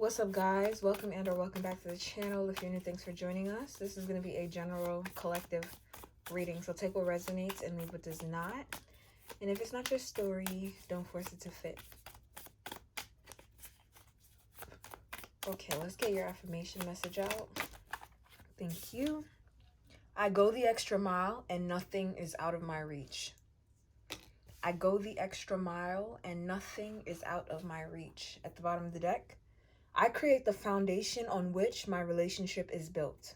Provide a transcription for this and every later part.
What's up, guys? Welcome and or welcome back to the channel. If you're new, thanks for joining us. This is going to be a general collective reading, so take what resonates and leave what does not. And if it's not your story, don't force it to fit. Okay, let's get your affirmation message out. Thank you. I go the extra mile and nothing is out of my reach. I go the extra mile and nothing is out of my reach. At the bottom of the deck, I create the foundation on which my relationship is built.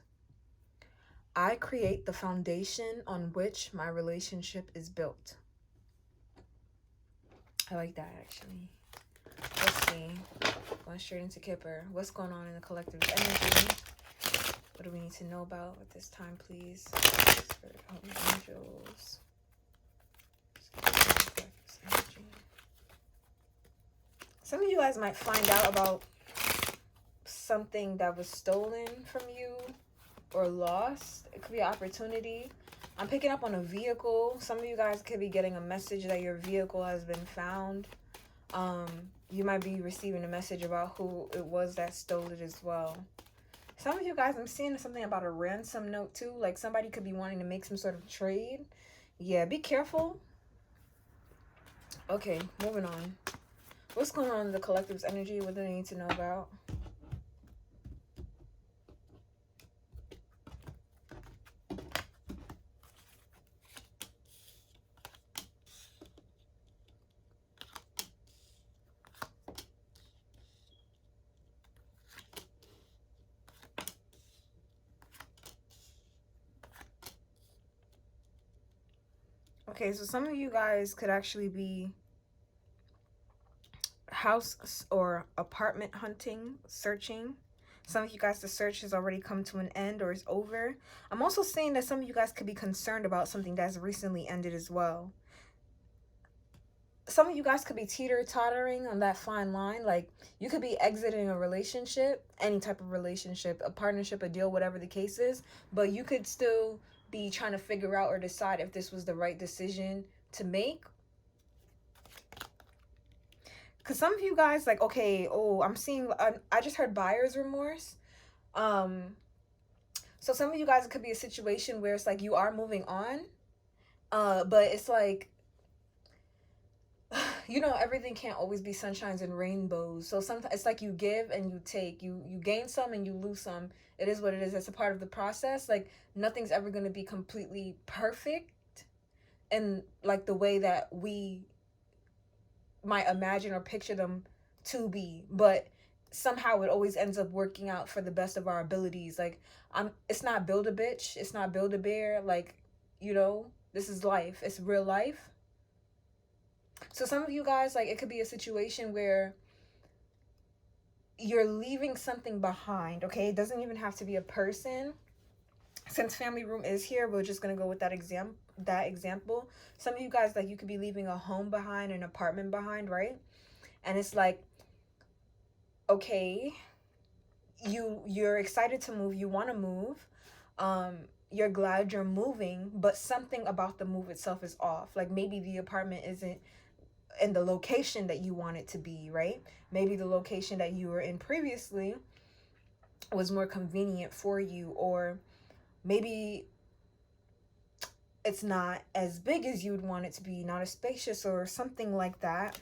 I create the foundation on which my relationship is built. I like that, actually. Let's see. Going straight into Kipper. What's going on in the collective energy? What do we need to know about at this time, please? Spirit, holy angels. Some of you guys might find out about something that was stolen from you or lost. It could be an opportunity. I'm picking up on a vehicle. Some of you guys could be getting a message that your vehicle has been found. You might be receiving a message about who it was that stole it as well. Some of you guys, I'm seeing something about a ransom note too. Like somebody could be wanting to make some sort of trade. Yeah, be careful. Okay, moving on. What's going on in the collective's energy? What do they need to know about? Okay, so some of you guys could actually be house or apartment hunting, searching. Some of you guys, the search has already come to an end or is over. I'm also saying that some of you guys could be concerned about something that's recently ended as well. Some of you guys could be teeter-tottering on that fine line. Like, you could be exiting a relationship, any type of relationship, a partnership, a deal, whatever the case is. But you could still be trying to figure out or decide if this was the right decision to make. Because some of you guys, like, okay, I'm seeing, I just heard buyer's remorse. So some of you guys, it could be a situation where it's like you are moving on. But it's like, you know, everything can't always be sunshines and rainbows. So sometimes it's like you give and you take. You gain some and you lose some. It is what it is. It's a part of the process. Like, nothing's ever going to be completely perfect. And like the way that we might imagine or picture them to be, but somehow it always ends up working out for the best of our abilities. Like, it's not build a bitch, it's not build a bear. Like, you know, this is life, it's real life. So some of you guys, like, it could be a situation where you're leaving something behind. Okay, it doesn't even have to be a person. Since family room is here, we're just gonna go with that example. Some of you guys, like, you could be leaving a home behind, an apartment behind, right? And it's like, okay, you're excited to move, you want to move, you're glad you're moving, but something about the move itself is off. Like, maybe the apartment isn't in the location that you want it to be, right? Maybe the location that you were in previously was more convenient for you, or maybe it's not as big as you'd want it to be, not as spacious or something like that.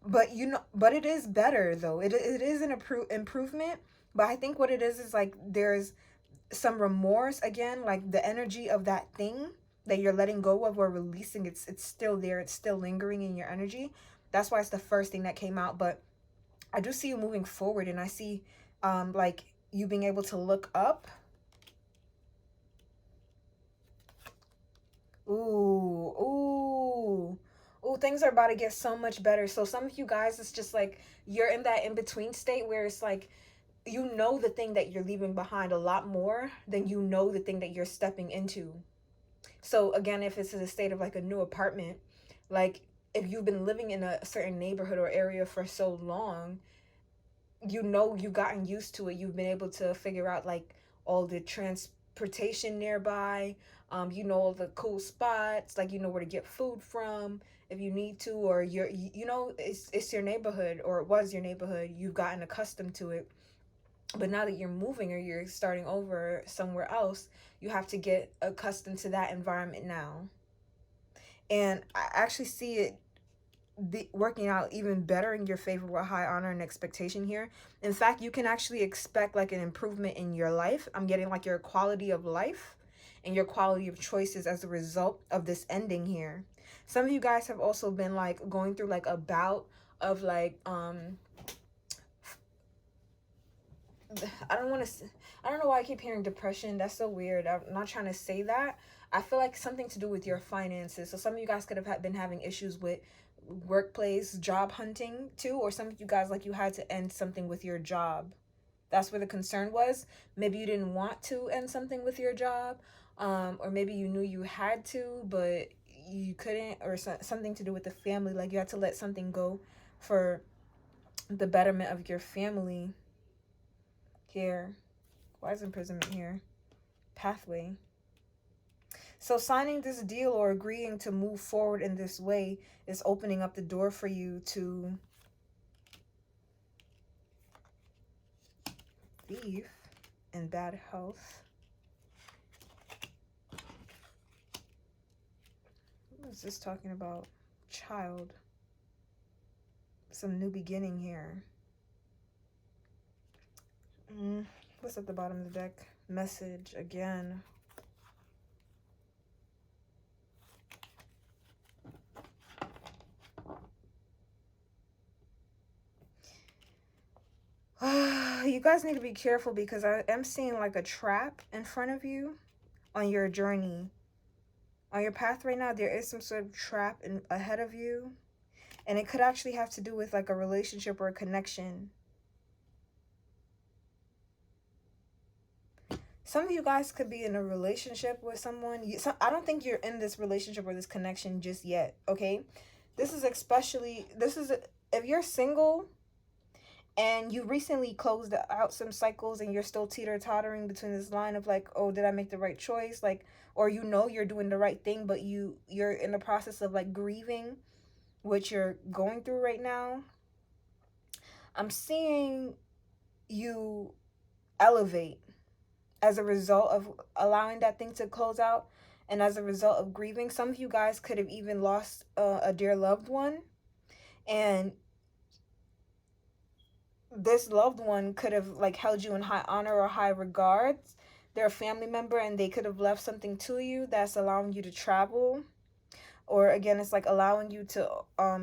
But you know, but it is better though. It is an improvement. But I think what it is like there's some remorse again, like the energy of that thing that you're letting go of or releasing. It's still there. It's still lingering in your energy. That's why it's the first thing that came out. But I do see you moving forward, and I see like you being able to look up. Ooh. Things are about to get so much better. So some of you guys, it's just like you're in that in-between state where it's like, you know, the thing that you're leaving behind a lot more than you know the thing that you're stepping into. So again, if it's in a state of like a new apartment, like if you've been living in a certain neighborhood or area for so long, you know, you've gotten used to it. You've been able to figure out like all the transportation nearby. You know, all the cool spots, like you know where to get food from if you need to, or you know, it's your neighborhood, or it was your neighborhood. You've gotten accustomed to it. But now that you're moving or you're starting over somewhere else, you have to get accustomed to that environment now. And I actually see it working out even better in your favor with high honor and expectation here. In fact, you can actually expect like an improvement in your life. I'm getting like your quality of life and your quality of choices as a result of this ending here. Some of you guys have also been like going through like a bout of like I don't want to I don't know why I keep hearing depression. That's so weird. I'm not trying to say that. I feel like something to do with your finances. So some of you guys could have been having issues with workplace job hunting too, or some of you guys like you had to end something with your job. That's where the concern was. Maybe you didn't want to end something with your job, or maybe you knew you had to but you couldn't, or something to do with the family, like you had to let something go for the betterment of your family. Here, why is imprisonment here? Pathway. So signing this deal or agreeing to move forward in this way is opening up the door for you to thief and bad health. What is this talking about? Child. Some new beginning here. What's at the bottom of the deck? Message again. You guys need to be careful because I am seeing like a trap in front of you on your journey. On your path right now, there is some sort of trap ahead of you. And it could actually have to do with like a relationship or a connection. Some of you guys could be in a relationship with someone. I don't think you're in this relationship or this connection just yet, okay? This is if you're single and you recently closed out some cycles and you're still teeter-tottering between this line of like, oh, did I make the right choice? Like, or you know you're doing the right thing, but you're in the process of like grieving what you're going through right now. I'm seeing you elevate as a result of allowing that thing to close out, and as a result of grieving. Some of you guys could have even lost a dear loved one, and this loved one could have like held you in high honor or high regards. They're a family member and they could have left something to you that's allowing you to travel. Or again, it's like allowing you to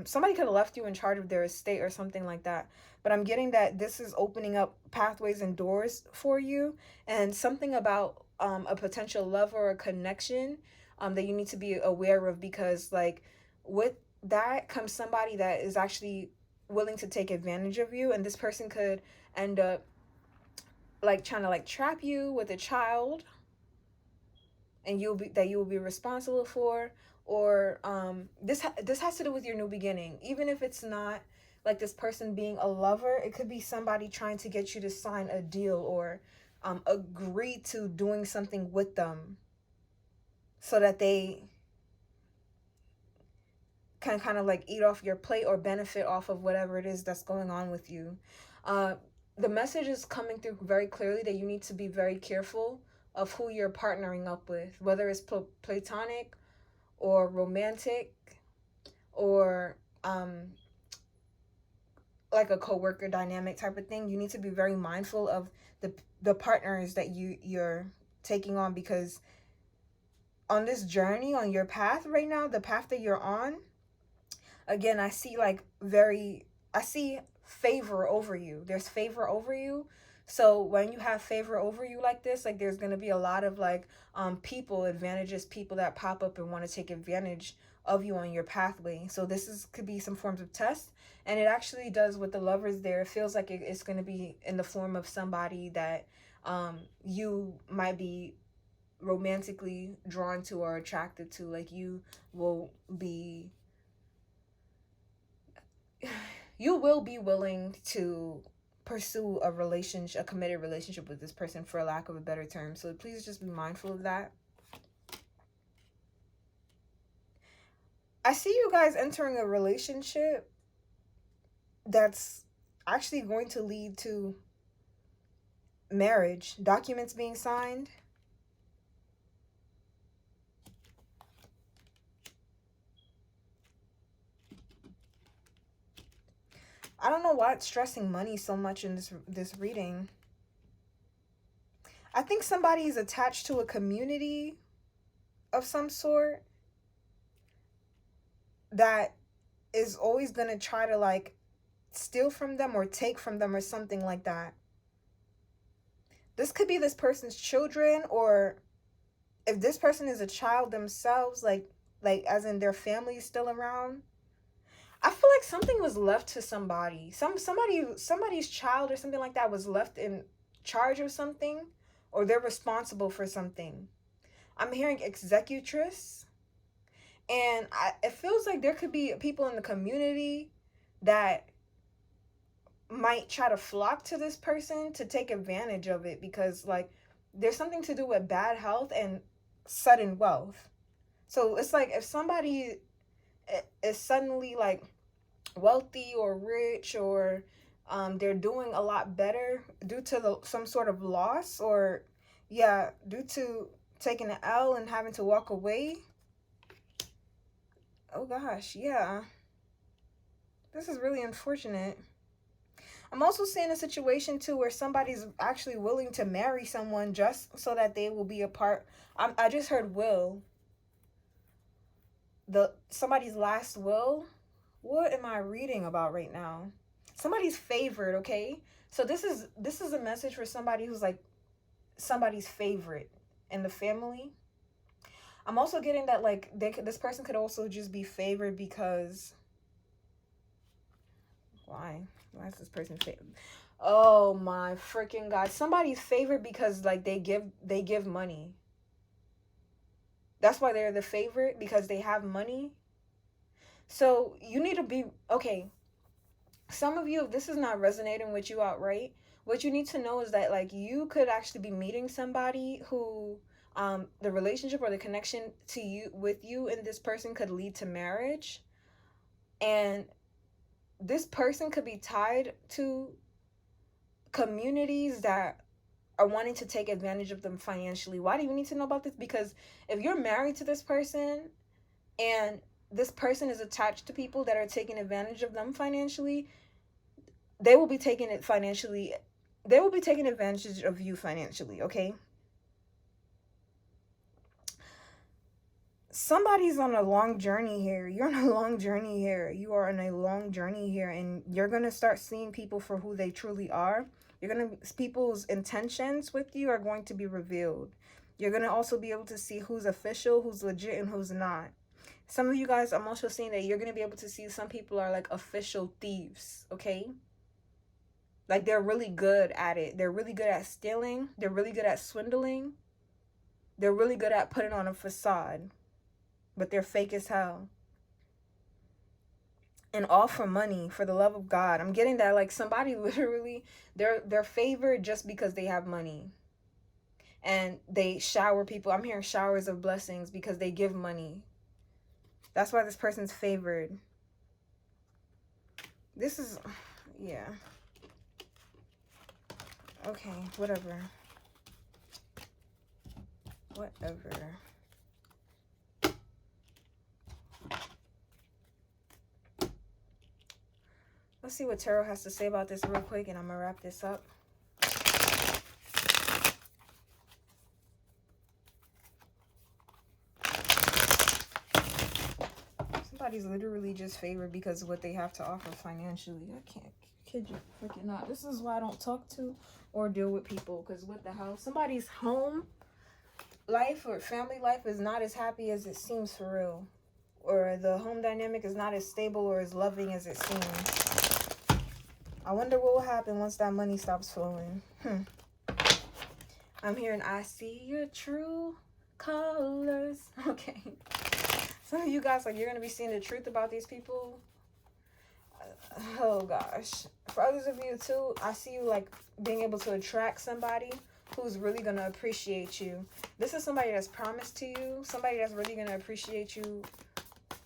somebody could have left you in charge of their estate or something like that. But I'm getting that this is opening up pathways and doors for you, and something about a potential love or a connection that you need to be aware of, because like with that comes somebody that is actually willing to take advantage of you, and this person could end up like trying to like trap you with a child, and you will be responsible for. Or this has to do with your new beginning. Even if it's not like this person being a lover, it could be somebody trying to get you to sign a deal or agree to doing something with them so that they can kind of like eat off your plate or benefit off of whatever it is that's going on with you. The message is coming through very clearly that you need to be very careful of who you're partnering up with, whether it's platonic or romantic, or like a co-worker dynamic type of thing. You need to be very mindful of the partners that you're taking on, because on this journey, on your path right now, the path that you're on, again, I see favor over you. There's favor over you. So when you have favor over you like this, like there's going to be a lot of like people that pop up and want to take advantage of you on your pathway. So could be some forms of test, and it actually does with the lovers there. It feels like it's going to be in the form of somebody that you might be romantically drawn to or attracted to. Like you will be willing to pursue a committed relationship with this person, for lack of a better term. So please just be mindful of that. I see you guys entering a relationship that's actually going to lead to marriage, documents being signed. I don't know why it's stressing money so much in this reading. I think somebody is attached to a community of some sort that is always going to try to like steal from them or take from them or something like that. This could be this person's children, or if this person is a child themselves, like as in their family is still around. I feel like something was left to somebody. Somebody's child or something like that was left in charge of something, or they're responsible for something. I'm hearing executress, and it feels like there could be people in the community that might try to flock to this person to take advantage of it, because like there's something to do with bad health and sudden wealth. So it's like if somebody is suddenly like wealthy or rich, or they're doing a lot better due to some sort of loss, or due to taking an L and having to walk away. Oh gosh, yeah. This is really unfortunate. I'm also seeing a situation too where somebody's actually willing to marry someone just so that they will be a part. I just heard will. Somebody's last will. What am I reading about right now? Somebody's favored, okay? So this is a message for somebody who's like somebody's favorite in the family. I'm also getting that like this person could also just be favored because why is this person favored? Oh my freaking god! Somebody's favored because like they give money. That's why they're the favorite, because they have money. So you need to be okay. Some of you, if this is not resonating with you outright, what you need to know is that like you could actually be meeting somebody who the relationship or the connection to you with you and this person could lead to marriage, and this person could be tied to communities that are wanting to take advantage of them financially. Why do you need to know about this? Because if you're married to this person and this person is attached to people that are taking advantage of them financially, they will be taking advantage of you financially, okay? Somebody's on a long journey here. You're on a long journey here. You are on a long journey here, and you're going to start seeing people for who they truly are. People's intentions with you are going to be revealed. You're going to also be able to see who's official, who's legit, and who's not. Some of you guys, I'm also seeing that you're going to be able to see some people are like official thieves, okay? Like they're really good at it. They're really good at stealing. They're really good at swindling. They're really good at putting on a facade, but they're fake as hell. And all for money, for the love of God. I'm getting that like somebody literally, they're favored just because they have money. And they shower people. I'm hearing showers of blessings because they give money. That's why this person's favored. This is, yeah. Okay, whatever. Let's see what Tarot has to say about this real quick, and I'm going to wrap this up. Somebody's literally just favored because of what they have to offer financially. I can't kid you freaking not. This is why I don't talk to or deal with people, because what the hell? Somebody's home life or family life is not as happy as it seems for real. Or the home dynamic is not as stable or as loving as it seems. I wonder what will happen once that money stops flowing. I'm hearing, I see your true colors. Okay. Some of you guys, like, you're going to be seeing the truth about these people. Oh, gosh. For others of you, too, I see you, like, being able to attract somebody who's really going to appreciate you. This is somebody that's promised to you. Somebody that's really going to appreciate you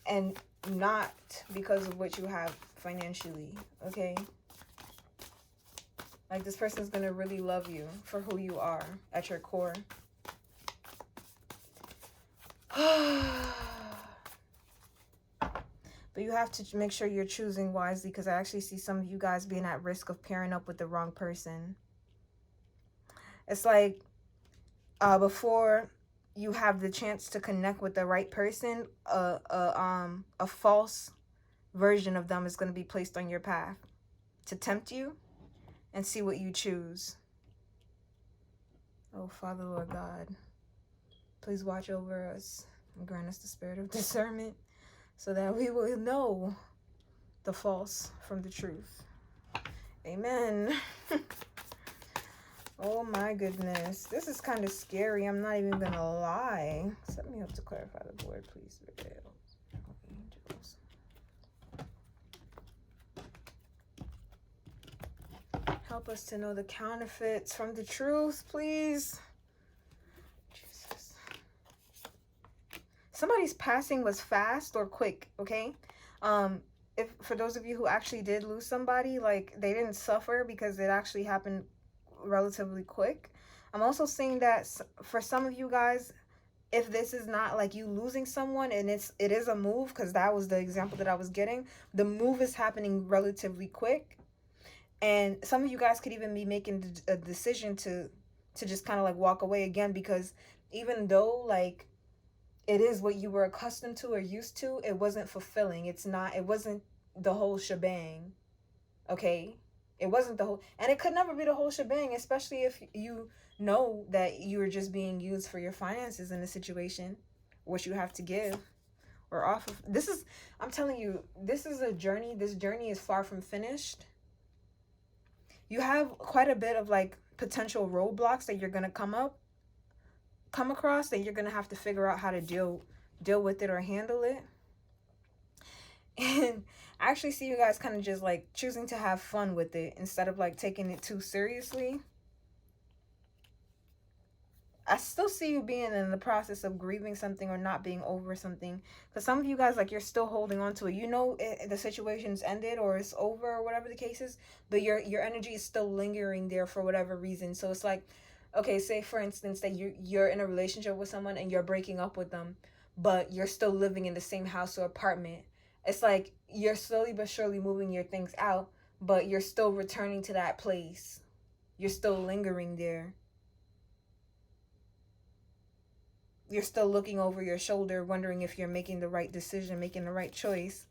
and not because of what you have financially, okay? Like, this person's going to really love you for who you are at your core. But you have to make sure you're choosing wisely, because I actually see some of you guys being at risk of pairing up with the wrong person. It's like before you have the chance to connect with the right person, a false version of them is going to be placed on your path to tempt you and see what you choose. Oh, Father, Lord God, please watch over us and grant us the spirit of discernment so that we will know the false from the truth. Amen. Oh my goodness. This is kind of scary. I'm not even going to lie. Set me up to clarify the board, please. Angels. Help us to know the counterfeits from the truth, please. Jesus. Somebody's passing was fast or quick, okay? If for those of you who actually did lose somebody, like, they didn't suffer because it actually happened relatively quick. I'm also saying that for some of you guys, if this is not like you losing someone and it is a move, because that was the example that I was getting, the move is happening relatively quick, and some of you guys could even be making a decision to just kind of like walk away again, because even though like it is what you were accustomed to or used to, it wasn't fulfilling. It wasn't the whole shebang, okay? It wasn't the whole, and it could never be the whole shebang, especially if you know that you're just being used for your finances in a situation, what you have to give or off of. This is, I'm telling you, this is a journey. This journey is far from finished. You have quite a bit of like potential roadblocks that you're going to come across that you're going to have to figure out how to deal with it or handle it. And I actually see you guys kind of just like choosing to have fun with it instead of like taking it too seriously. I still see you being in the process of grieving something or not being over something. Because some of you guys, like, you're still holding on to it. You know the situation's ended or it's over or whatever the case is, but your energy is still lingering there for whatever reason. So it's like, okay, say for instance that you're in a relationship with someone and you're breaking up with them, but you're still living in the same house or apartment. It's like you're slowly but surely moving your things out, but you're still returning to that place. You're still lingering there. You're still looking over your shoulder, wondering if you're making the right decision, making the right choice.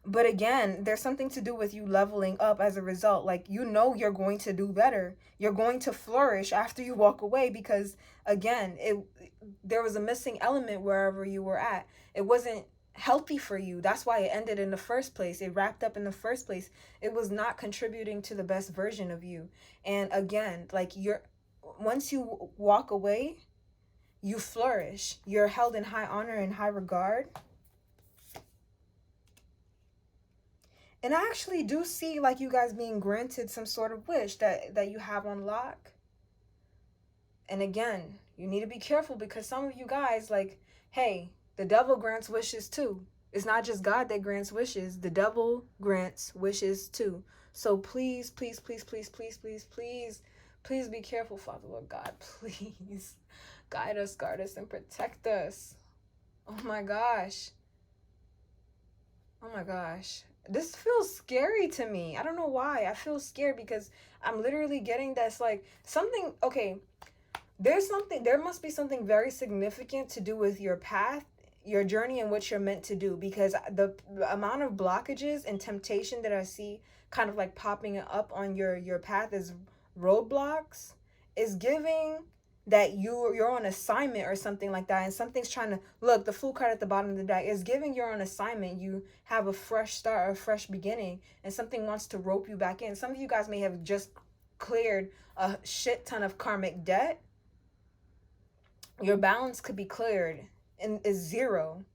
But again, there's something to do with you leveling up as a result. Like, you know you're going to do better. You're going to flourish after you walk away because, again, there was a missing element wherever you were at. It wasn't healthy for you. That's why it ended in the first place. It wrapped up in the first place. It was not contributing to the best version of you. And again, like, once you walk away, you flourish. You're held in high honor and high regard. And I actually do see like you guys being granted some sort of wish that you have on lock. And again, you need to be careful because some of you guys, like, hey, the devil grants wishes too. It's not just God that grants wishes. The devil grants wishes too. So please, please, please, please, please, please, please, please be careful, Father, Lord God. Please guide us, guard us, and protect us. Oh my gosh. Oh my gosh. This feels scary to me. I don't know why. I feel scared because I'm literally getting that's like something, okay, there must be something very significant to do with your path, your journey, and what you're meant to do, because the amount of blockages and temptation that I see kind of like popping up on your path as roadblocks is giving that you're on assignment or something like that, and something's trying to look. The Fool card at the bottom of the deck is giving you're on assignment. You have a fresh start or a fresh beginning, and something wants to rope you back in. Some of you guys may have just cleared a shit ton of karmic debt. Your balance could be cleared and is zero.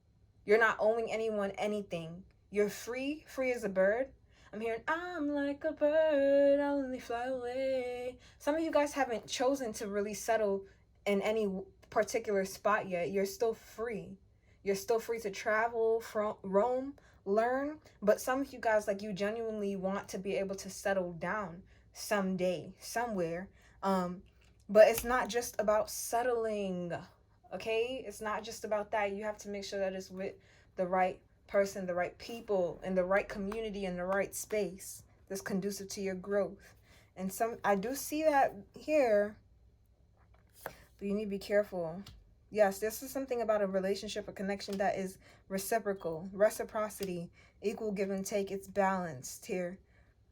You're not owing anyone anything. You're free as a bird. I'm hearing, I'm like a bird, I'll only fly away. Some of you guys haven't chosen to really settle in any particular spot yet. You're still free. You're still free to travel, from roam, learn. But some of you guys, like, you genuinely want to be able to settle down someday, somewhere. But it's not just about settling, okay? It's not just about that. You have to make sure that it's with the right person, the right people, in the right community, in the right space that's conducive to your growth. And I do see that here, but you need to be careful. Yes, this is something about a relationship, a connection that is reciprocal, reciprocity, equal give and take. It's balanced here.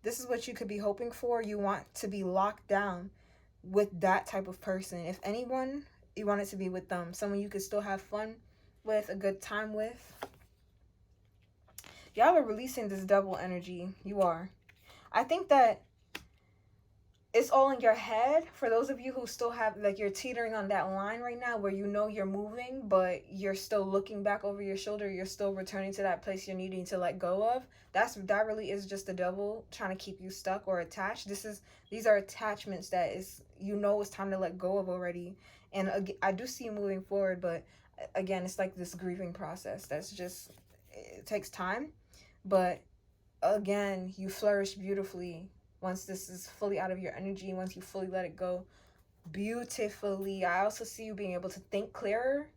This is what you could be hoping for. You want to be locked down with that type of person. If anyone, you want it to be with them. Someone you could still have fun with, a good time with. Y'all are releasing this double energy. You are. I think that it's all in your head. For those of you who still have, like, you're teetering on that line right now where you know you're moving, but you're still looking back over your shoulder. You're still returning to that place you're needing to let go of. That really is just the devil trying to keep you stuck or attached. These are attachments that is, you know, it's time to let go of already. And I do see you moving forward, but again, it's like this grieving process. It takes time. But again, you flourish beautifully once this is fully out of your energy, once you fully let it go beautifully. I also see you being able to think clearer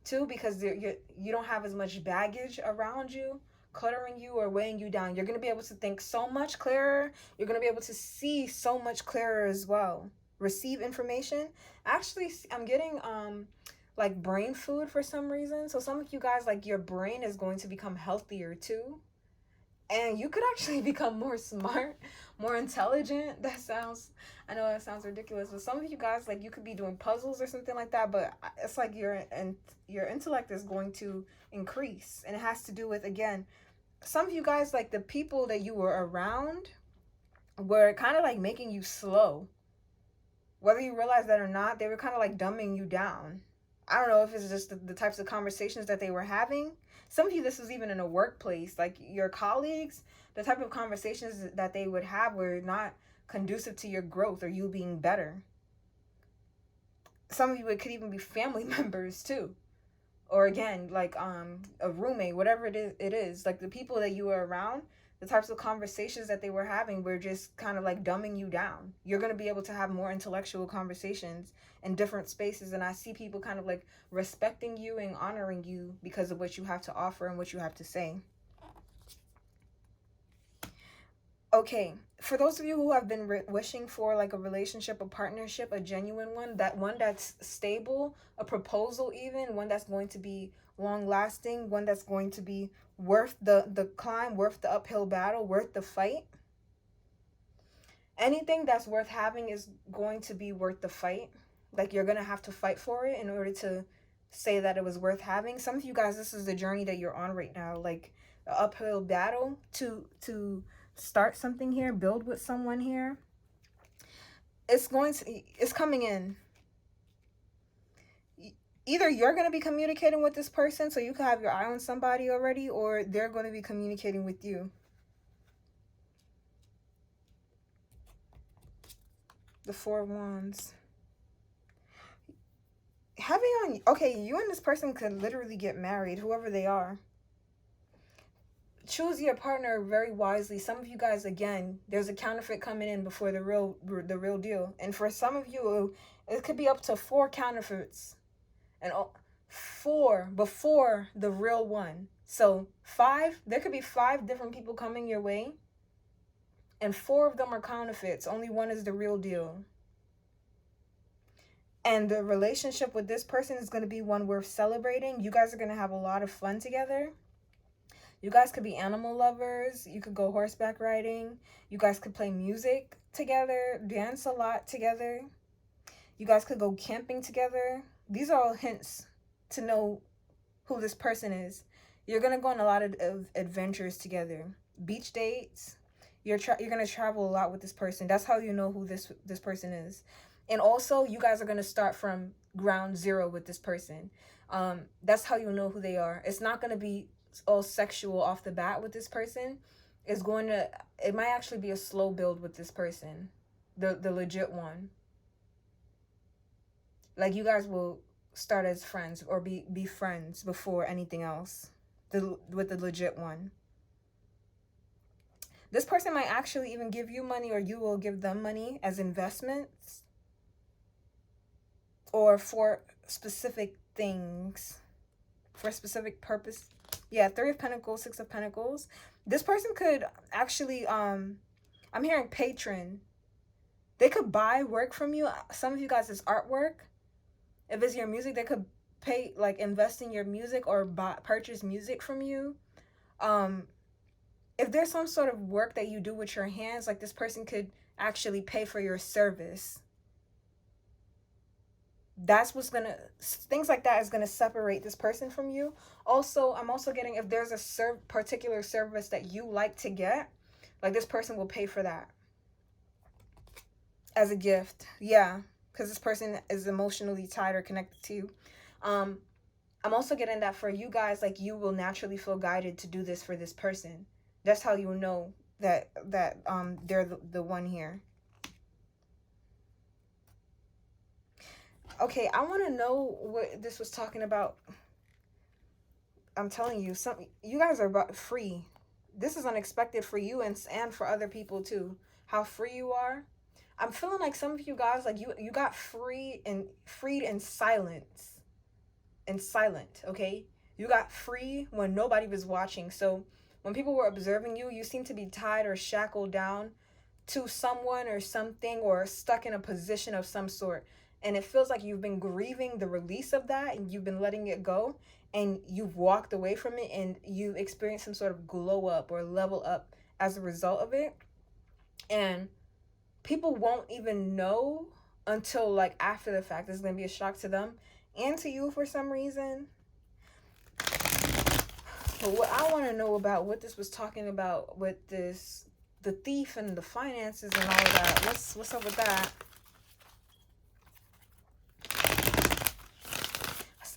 too, because you don't have as much baggage around you cluttering you or weighing you down. You're going to be able to think so much clearer. You're going to be able to see so much clearer as well. Receive information. Actually, I'm getting like brain food for some reason. So some of you guys, like, your brain is going to become healthier too. And you could actually become more smart, more intelligent. I know that sounds ridiculous, but some of you guys, like, you could be doing puzzles or something like that, but it's like your intellect is going to increase. And it has to do with, again, some of you guys, like, the people that you were around were kind of like making you slow. Whether you realize that or not, they were kind of like dumbing you down. I don't know if it's just the types of conversations that they were having. Some of you, this was even in a workplace, like your colleagues, the type of conversations that they would have were not conducive to your growth or you being better. Some of you, it could even be family members too. Or again, like a roommate, whatever it is, like the people that you were around, the types of conversations that they were having were just kind of like dumbing you down. You're going to be able to have more intellectual conversations in different spaces. And I see people kind of like respecting you and honoring you because of what you have to offer and what you have to say. Okay, for those of you who have been wishing for like a relationship, a partnership, a genuine one that's stable, a proposal even, one that's going to be long lasting, one that's going to be worth the climb, worth the uphill battle, worth the fight. Anything that's worth having is going to be worth the fight. Like, you're going to have to fight for it in order to say that it was worth having. Some of you guys, this is the journey that you're on right now, like the uphill battle to start something here, build with someone here. It's coming in. Either you're going to be communicating with this person so you can have your eye on somebody already, or they're going to be communicating with you. The Four of Wands. Okay, you and this person could literally get married, whoever they are. Choose your partner very wisely. Some of you guys, again, there's a counterfeit coming in before the real deal. And for some of you, it could be up to 4 counterfeits. And 4 before the real one. So 5, there could be 5 different people coming your way. And 4 of them are counterfeits. Only 1 is the real deal. And the relationship with this person is going to be one worth celebrating. You guys are going to have a lot of fun together. You guys could be animal lovers. You could go horseback riding. You guys could play music together, dance a lot together. You guys could go camping together. These are all hints to know who this person is. You're going to go on a lot of adventures together. Beach dates. You're going to travel a lot with this person. That's how you know who this person is. And also, you guys are going to start from ground zero with this person. That's how you know who they are. It's not going to be all sexual off the bat with this person. It might actually be a slow build with this person. The legit one. Like, you guys will start as friends or be friends before anything else. With the legit one. This person might actually even give you money, or you will give them money as investments or for specific things, for a specific purpose. Yeah, 3 of Pentacles, 6 of Pentacles. This person could actually, I'm hearing patron. They could buy work from you. Some of you guys is artwork. If it's your music, they could pay, like, invest in your music or purchase music from you. If there's some sort of work that you do with your hands, like, this person could actually pay for your service. That's what's gonna, things like that is gonna separate this person from you. Also, I'm also getting, if there's a particular service that you like to get, like, this person will pay for that as a gift. Yeah, because this person is emotionally tied or connected to you. I'm also getting that for you guys, like, you will naturally feel guided to do this for this person. That's how you know that they're the one here. Okay, I want to know what this was talking about. I'm telling you, you guys are about free. This is unexpected for you and for other people too. How free you are. I'm feeling like some of you guys, like, you got freed in silence. And silent, okay? You got free when nobody was watching. So when people were observing you, you seem to be tied or shackled down to someone or something, or stuck in a position of some sort. And it feels like you've been grieving the release of that, and you've been letting it go, and you've walked away from it, and you've experienced some sort of glow up or level up as a result of it. And people won't even know until, like, after the fact. This is going to be a shock to them and to you for some reason. But what I want to know about what this was talking about with this, the thief and the finances and all of that. What's up with that?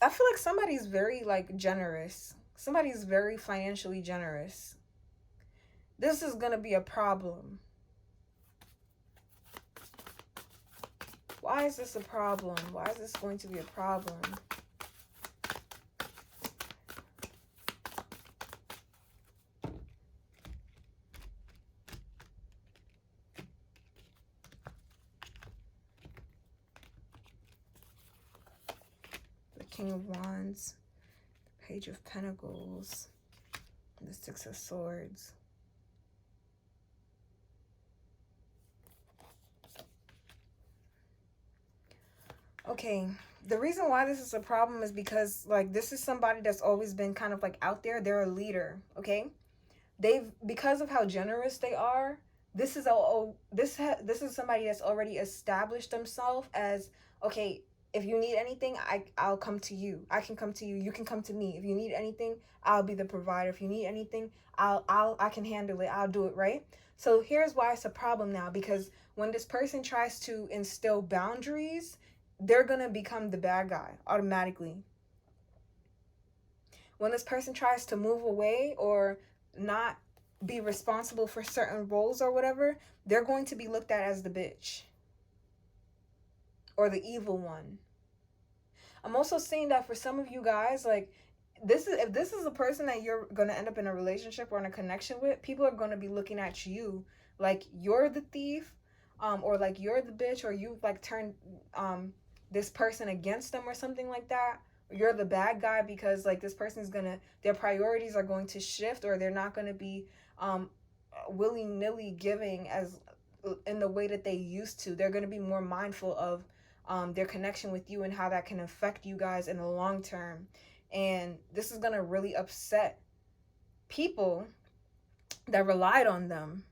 I feel like somebody's very, like, generous. Somebody's very financially generous. This is going to be a problem. Why is this a problem? Why is this going to be a problem? The King of Wands, the Page of Pentacles, and the Six of Swords. Okay, the reason why this is a problem is because, like, this is somebody that's always been kind of, like, out there. They're a leader, okay? Because of how generous they are, this is is somebody that's already established themselves as, okay, if you need anything, I'll come to you. I can come to you. You can come to me. If you need anything, I'll be the provider. If you need anything, I can handle it. I'll do it, right? So here's why it's a problem now, because when this person tries to instill boundaries, they're going to become the bad guy automatically. When this person tries to move away or not be responsible for certain roles or whatever, they're going to be looked at as the bitch or the evil one. I'm also seeing that for some of you guys, like, if this is a person that you're going to end up in a relationship or in a connection with, people are going to be looking at you like you're the thief, or like you're the bitch, or you, like, turn this person against them or something like that. You're the bad guy because, like, this person's gonna, their priorities are going to shift, or they're not going to be willy-nilly giving as in the way that they used to. They're going to be more mindful of their connection with you and how that can affect you guys in the long term. And this is going to really upset people that relied on them.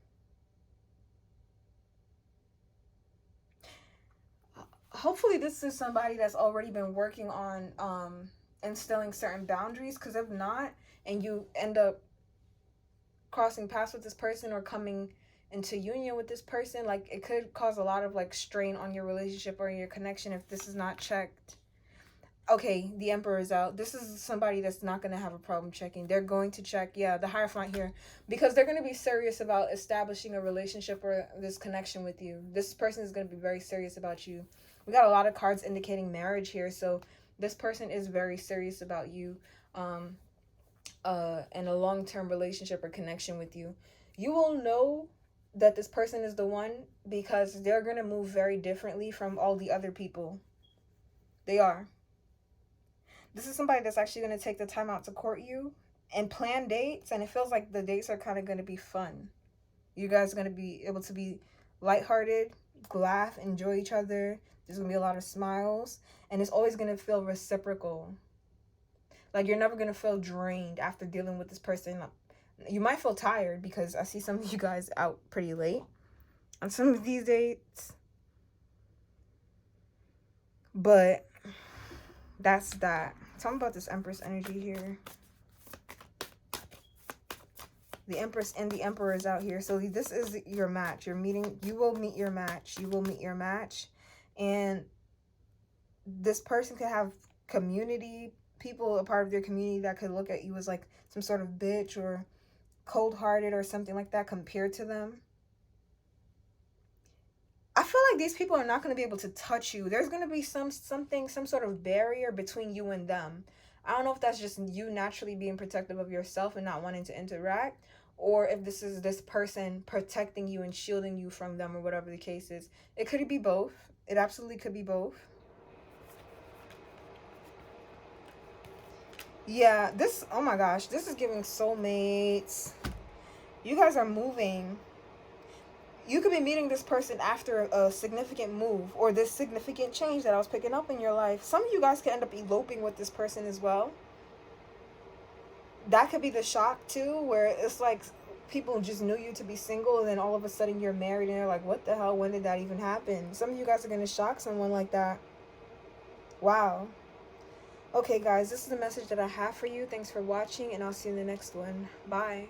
Hopefully this is somebody that's already been working on instilling certain boundaries, because if not, and you end up crossing paths with this person or coming into union with this person, like, it could cause a lot of, like, strain on your relationship or your connection if this is not checked. Okay, the Emperor is out. This is somebody that's not going to have a problem checking. They're going to check, yeah, the Hierophant here, because they're going to be serious about establishing a relationship or this connection with you. This person is going to be very serious about you. We got a lot of cards indicating marriage here, so this person is very serious about you, and a long-term relationship or connection with you. You will know that this person is the one because they're going to move very differently from all the other people. They are. This is somebody that's actually going to take the time out to court you and plan dates, and it feels like the dates are kind of going to be fun. You guys are going to be able to be lighthearted, laugh, enjoy each other. There's going to be a lot of smiles, and it's always going to feel reciprocal. Like, you're never going to feel drained after dealing with this person. You might feel tired because I see some of you guys out pretty late on some of these dates. But that's that. Tell me about this Empress energy here. The Empress and the Emperor is out here. So this is your match. You're meeting. You will meet your match. You will meet your match. And this person could have community, people, a part of their community that could look at you as like some sort of bitch or cold-hearted or something like that compared to them. I feel like these people are not going to be able to touch you. There's going to be some sort of barrier between you and them. I don't know if that's just you naturally being protective of yourself and not wanting to interact, or if this is this person protecting you and shielding you from them, or whatever the case is. It could be both. It absolutely could be both. Yeah, this, oh my gosh, this is giving soulmates. You guys are moving. You could be meeting this person after a significant move or this significant change that I was picking up in your life. Some of you guys could end up eloping with this person as well. That could be the shock too, where it's like people just knew you to be single and then all of a sudden you're married and they're like, what the hell? When did that even happen? Some of you guys are going to shock someone like that. Wow. Okay, guys, this is the message that I have for you. Thanks for watching, and I'll see you in the next one. Bye.